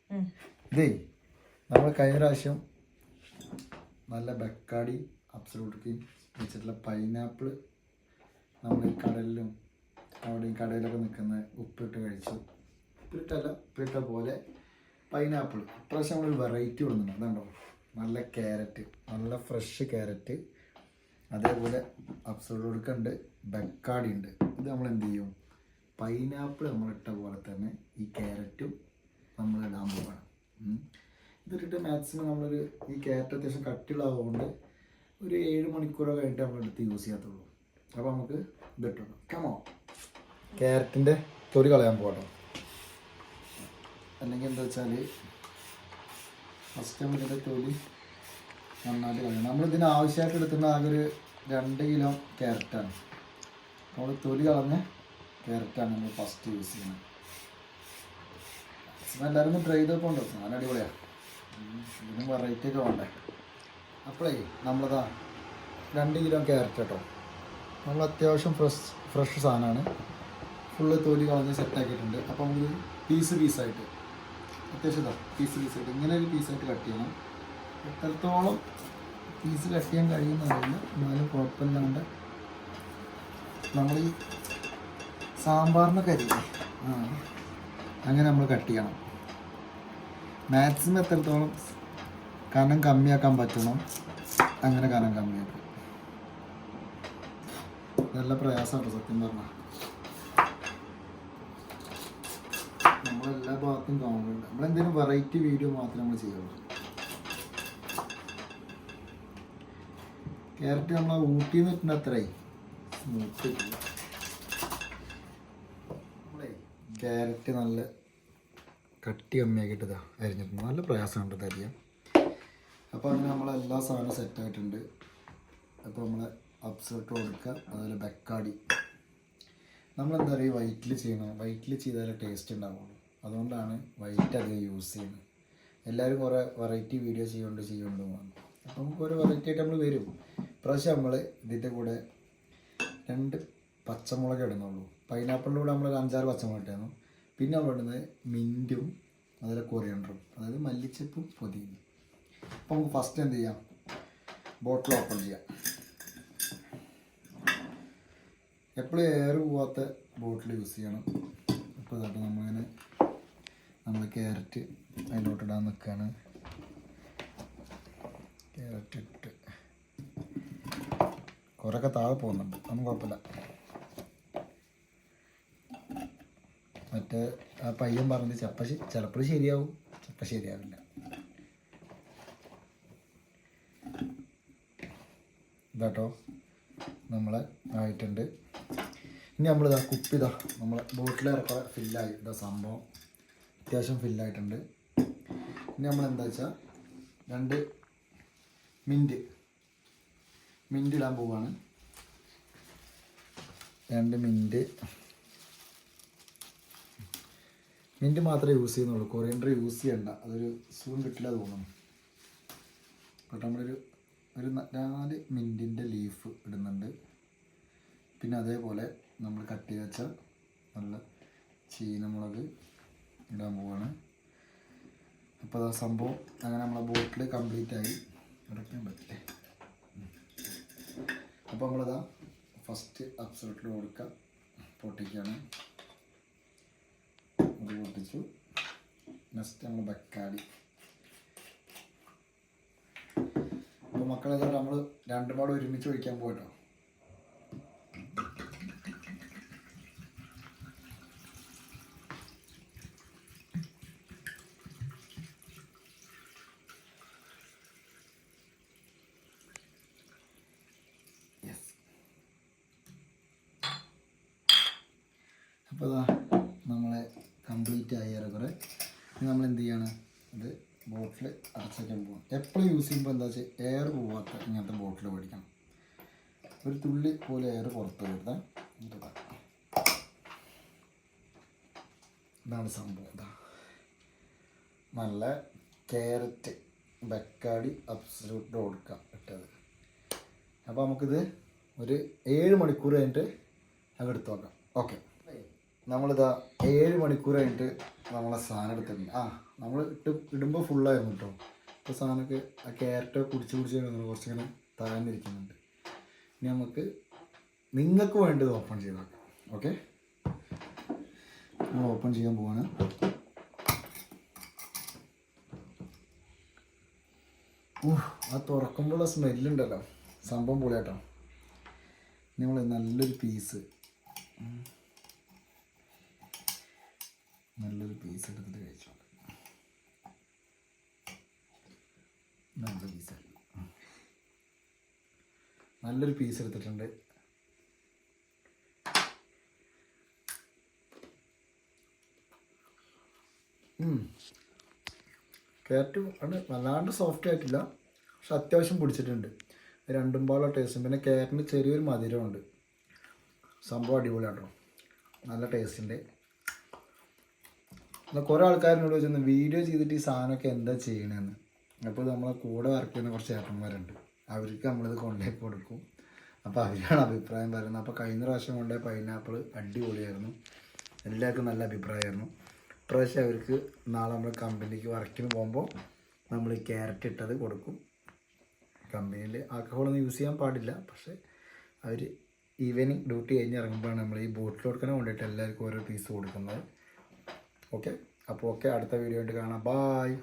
ഇതേ നമ്മൾ കഴിഞ്ഞ പ്രാവശ്യം നല്ല ബക്കാടി അബ്സലൂട്ട് വെച്ചിട്ടുള്ള പൈനാപ്പിൾ നമ്മൾ ഈ കടലിലും അവിടെയും കടയിലൊക്കെ നിൽക്കുന്ന ഉപ്പിട്ട് കഴിച്ചു. ഉപ്പിട്ട പോലെ പൈനാപ്പിൾ ഇപ്രാവശ്യം നമ്മളൊരു വെറൈറ്റി കൊടുക്കുന്നുണ്ട്. അതുണ്ടോ, നല്ല ക്യാരറ്റ്, നല്ല ഫ്രഷ് ക്യാരറ്റ്, അതേപോലെ അബ്സലൂട്ട് ഉണ്ട്, ബക്കാടി ഉണ്ട്. ഇത് നമ്മൾ എന്ത് ചെയ്യും, പൈനാപ്പിൾ നമ്മളിട്ട പോലെ തന്നെ ഈ ക്യാരറ്റും നമ്മൾ ഇടാൻ പോകണം. ഇതിട്ടിട്ട് മാക്സിമം നമ്മളൊരു ഈ ക്യാരറ്റ് അത്യാവശ്യം കട്ടിയുള്ളതുകൊണ്ട് ഒരു 7 മണിക്കൂറോ കഴിഞ്ഞിട്ട് നമ്മളെടുത്ത് യൂസ് ചെയ്യാത്തുള്ളൂ. അപ്പോൾ നമുക്ക് ഇതിട്ടണം. കമോ ക്യാരറ്റിൻ്റെ തൊലി കളയാൻ പോകട്ടോ. അല്ലെങ്കിൽ എന്താ വെച്ചാൽ ഫസ്റ്റ് നമ്മൾ ഇതിൻ്റെ തൊലി നന്നായിട്ട് കളയണം. നമ്മളിതിന് ആവശ്യമായിട്ട് എടുക്കുന്ന ആകെ ഒരു 2 കിലോ ക്യാരറ്റാണ്. നമ്മൾ തൊലി കളഞ്ഞ ക്യാരറ്റാണ് നമ്മൾ ഫസ്റ്റ് യൂസ് ചെയ്യുന്നത്. മാക്സിമം എല്ലാവരും ഒന്ന് ട്രൈ ചെയ്തപ്പോൾ ഉണ്ടോ, സാധനം അടിപൊളിയാണ്. ഇതിനും വെറൈറ്റി ഒക്കെ വേണ്ടേ. അപ്പോഴേ നമ്മളിതാ 2 കിലോ ക്യാരറ്റ് കേട്ടോ. നമ്മൾ അത്യാവശ്യം ഫ്രഷ് സാധനമാണ്. ഫുള്ള് തൊലി കളഞ്ഞ് സെറ്റാക്കിയിട്ടുണ്ട്. അപ്പോൾ നമുക്ക് പീസായിട്ട് അത്യാവശ്യം പീസായിട്ട് ഇങ്ങനെ ഒരു പീസായിട്ട് കട്ട് ചെയ്യണം. എത്രത്തോളം പീസ് കട്ട് ചെയ്യാൻ കഴിയുന്നതല്ല, എന്നാലും കുഴപ്പമില്ലാണ്ട് നമ്മൾ ഈ സാമ്പാറിനൊക്കെ അരിയില്ലേ, അങ്ങനെ നമ്മൾ കട്ട് ചെയ്യണം. മാക്സിമം എത്രത്തോളം കനം കമ്മിയാക്കാൻ പറ്റണം അങ്ങനെ കനം കമ്മിയാക്കും. നല്ല പ്രയാസമാണ് സത്യം പറഞ്ഞാൽ. നമ്മളെല്ലാ ഭാഗത്തും കാണുന്നുണ്ട്. നമ്മളെന്തെങ്കിലും വെറൈറ്റി വീഡിയോ മാത്രമേ നമ്മൾ ചെയ്യുള്ളൂ. ക്യാരറ്റ് നമ്മൾ ഊട്ടിയിൽ നിന്ന് ഇട്ടുണ്ട് അത്രയും സ്മൂത്ത്. നമ്മളെ ക്യാരറ്റ് നല്ല കട്ടി കമ്മിയാക്കിയിട്ടതാ അരിഞ്ഞിട്ടുണ്ട്. നല്ല പ്രയാസമുണ്ട് ഇത് അരിയാൻ. അപ്പോൾ അങ്ങനെ നമ്മളെല്ലാ സാധനവും സെറ്റായിട്ടുണ്ട്. അപ്പോൾ നമ്മൾ അബ്സോട്ട് കൊടുക്കുക, അതുപോലെ ബക്കാടി. നമ്മളെന്താ പറയുക, വൈറ്റിൽ ചെയ്യണം. വൈറ്റിൽ ചെയ്താലേ ടേസ്റ്റ് ഉണ്ടാവുള്ളൂ. അതുകൊണ്ടാണ് വൈറ്റ് അധികം യൂസ് ചെയ്യുന്നത്. എല്ലാവരും കുറേ വെറൈറ്റി വീഡിയോ ചെയ്യുന്നുണ്ട് പറഞ്ഞു. അപ്പോൾ നമുക്ക് ഓരോ വെറൈറ്റി ആയിട്ട് നമ്മൾ വരും. ഇപ്രാവശ്യം നമ്മൾ ഇതിൻ്റെ കൂടെ 2 പച്ചമുളക് ഇടുന്നുള്ളൂ. പൈനാപ്പിളിൻ്റെ കൂടെ നമ്മൾ 5-6 പച്ചമുളക് ഇട്ടായിരുന്നു. പിന്നെ നമ്മൾ ഇടുന്നത് മിൻറ്റും അതുപോലെ കൊറിയൻഡറും, അതായത് മല്ലിച്ചപ്പും പുതിനയും. അപ്പോൾ നമുക്ക് ഫസ്റ്റ് എന്ത് ചെയ്യാം, ബോട്ടിൽ ഓപ്പൺ ചെയ്യാം. എപ്പോഴും എയർ പോവാത്ത ബോട്ടിൽ യൂസ് ചെയ്യണം. അപ്പോൾ ഇതായിട്ട് നമ്മൾ ക്യാരറ്റ് അതിലോട്ടിടാൻ നിൽക്കുകയാണ്. ക്യാരറ്റ് ഇട്ട് കുറേയൊക്കെ താഴെ പോകുന്നുണ്ട്, ഒന്നും കുഴപ്പമില്ല. മറ്റേ ആ പയ്യൻ പറഞ്ഞത് ചിലപ്പോൾ ശരിയാവും, ചിലപ്പോൾ ശരിയാവില്ല. ഇതാട്ടോ നമ്മളെ ആയിട്ടുണ്ട്. ഇനി നമ്മളിതാ കുപ്പിതാ നമ്മളെ ബോട്ടിലേറെ ഫില്ലായി. ഇതാ സംഭവം അത്യാവശ്യം ഫില്ലായിട്ടുണ്ട്. ഇനി നമ്മളെന്താ വെച്ചാൽ 2 മിൻറ്റ് ഇടാൻ പോവാണ്. 2 മിൻറ്റ് മാത്രമേ യൂസ് ചെയ്യുന്നുള്ളൂ. കൊറിയൻഡർ യൂസ് ചെയ്യണ്ട, അതൊരു സുഖം കിട്ടില്ല തോന്നുന്നു. അപ്പോൾ നമ്മളൊരു 4 മിൻറ്റിൻ്റെ ലീഫ് ഇടുന്നുണ്ട്. പിന്നെ അതേപോലെ നമ്മൾ കട്ട് ചെയ്ത് വെച്ച നല്ല ചീനമുളക് ഇടാൻ പോവാണ്. അപ്പോൾ ആ സംഭവം അങ്ങനെ നമ്മളെ ബോട്ടിൽ കംപ്ലീറ്റ് ആയി. അടയ്ക്കാൻ പറ്റില്ലേ. അപ്പോൾ നമ്മളിതാ ഫസ്റ്റ് അബ്സോട്ടിൽ കൊടുക്കുക, പൊട്ടിക്കുകയാണ്. അത് പൊട്ടിച്ചു. നെക്സ്റ്റ് നമ്മൾ ബക്കാടി. അപ്പോൾ മക്കളെ നമ്മൾ 2 പാട് ഒരുമിച്ച് ഒഴിക്കാൻ പോയിട്ടോ. അപ്പോൾ ഇതാ നമ്മളെ കംപ്ലീറ്റ് ആയി. ഏറെക്കുറെ നമ്മൾ എന്ത് ചെയ്യണം, ഇത് ബോട്ടിൽ അടച്ചേക്കാൻ പോകാം. എപ്പോഴും യൂസ് ചെയ്യുമ്പോൾ എന്താ വെച്ചാൽ എയർ പോവാത്ത ഇങ്ങനത്തെ ബോട്ടിൽ മേടിക്കണം. ഒരു തുള്ളി പോലെ എയർ പുറത്ത് വരുന്നത്. ഇതാണ് സംഭവം. ഇതാ നല്ല ക്യാരറ്റ് ബക്കാടി അബ്സലൂട്ട് കൊടുക്കാം ഇട്ടത്. അപ്പോൾ നമുക്കിത് ഒരു 7 മണിക്കൂർ കഴിഞ്ഞിട്ട് അങ്ങ് എടുത്ത് നോക്കാം. ഓക്കെ, നമ്മളിതാ 7 മണിക്കൂർ കഴിഞ്ഞിട്ട് നമ്മളെ സാധനം എടുത്തിട്ടുണ്ട്. നമ്മൾ ഇടുമ്പോൾ ഫുള്ളായിരുന്നു കേട്ടോ. ഇപ്പോൾ സാധനമൊക്കെ ആ ക്യാരറ്റൊക്കെ കുടിച്ച് കുറച്ചിങ്ങനെ താഴ്ന്നിരിക്കുന്നുണ്ട്. ഇനി നമുക്ക് നിങ്ങൾക്ക് വേണ്ടത് ഓപ്പൺ ചെയ്ത് നോക്കാം. ഓക്കെ, നമ്മൾ ഓപ്പൺ ചെയ്യാൻ പോവാണ്. ആ തുറക്കുമ്പോഴുള്ള സ്മെല്ലുണ്ടല്ലോ, സംഭവം പൊളിയാട്ടോ. നമ്മൾ നല്ലൊരു പീസ് എടുത്തിട്ട് കഴിച്ചു. നല്ലൊരു പീസ് എടുത്തിട്ടുണ്ട്. ക്യാരറ്റ് ആണ് വല്ലാണ്ട് സോഫ്റ്റ് ആയിട്ടില്ല, പക്ഷെ അത്യാവശ്യം പിടിച്ചിട്ടുണ്ട്. രണ്ടും പാടുള്ള ടേസ്റ്റും പിന്നെ ക്യാരറ്റിന് ചെറിയൊരു മധുരമുണ്ട്. സംഭവം അടിപൊളിയാട്ടോ, നല്ല ടേസ്റ്റിൻ്റെ. എന്നാൽ കുറേ ആൾക്കാരിനോട് ചോദിച്ചു വീഡിയോ ചെയ്തിട്ട് ഈ സാധനമൊക്കെ എന്താ ചെയ്യണമെന്ന്. അപ്പോൾ നമ്മളെ കൂടെ വർക്ക് ചെയ്യുന്ന കുറച്ച് ചേട്ടന്മാരുണ്ട്, അവർക്ക് നമ്മളിത് കൊണ്ടുപോയി കൊടുക്കും. അപ്പോൾ അവരാണ് അഭിപ്രായം പറയുന്നത്. അപ്പോൾ കഴിഞ്ഞ പ്രാവശ്യം കൊണ്ടുപോയ പൈനാപ്പിൾ അടിപൊളിയായിരുന്നു, എല്ലാവർക്കും നല്ല അഭിപ്രായമായിരുന്നു. ഇപ്രാവശ്യം അവർക്ക് നാളെ നമ്മൾ കമ്പനിക്ക് വർക്കിന് പോകുമ്പോൾ നമ്മൾ ഈ ക്യാരറ്റ് ഇട്ടത് കൊടുക്കും. കമ്പനിയിൽ ആൽക്കഹോളൊന്നും യൂസ് ചെയ്യാൻ പാടില്ല, പക്ഷേ അവർ ഈവനിങ് ഡ്യൂട്ടി കഴിഞ്ഞ് ഇറങ്ങുമ്പോഴാണ് നമ്മൾ ഈ ബോട്ടിൽ കൊടുക്കാൻ വേണ്ടിയിട്ട് എല്ലാവർക്കും ഓരോ പീസ് കൊടുക്കുന്നത്. ഓക്കെ, അപ്പോൾ അടുത്ത വീഡിയോ ആയിട്ട് കാണാം. ബായ്.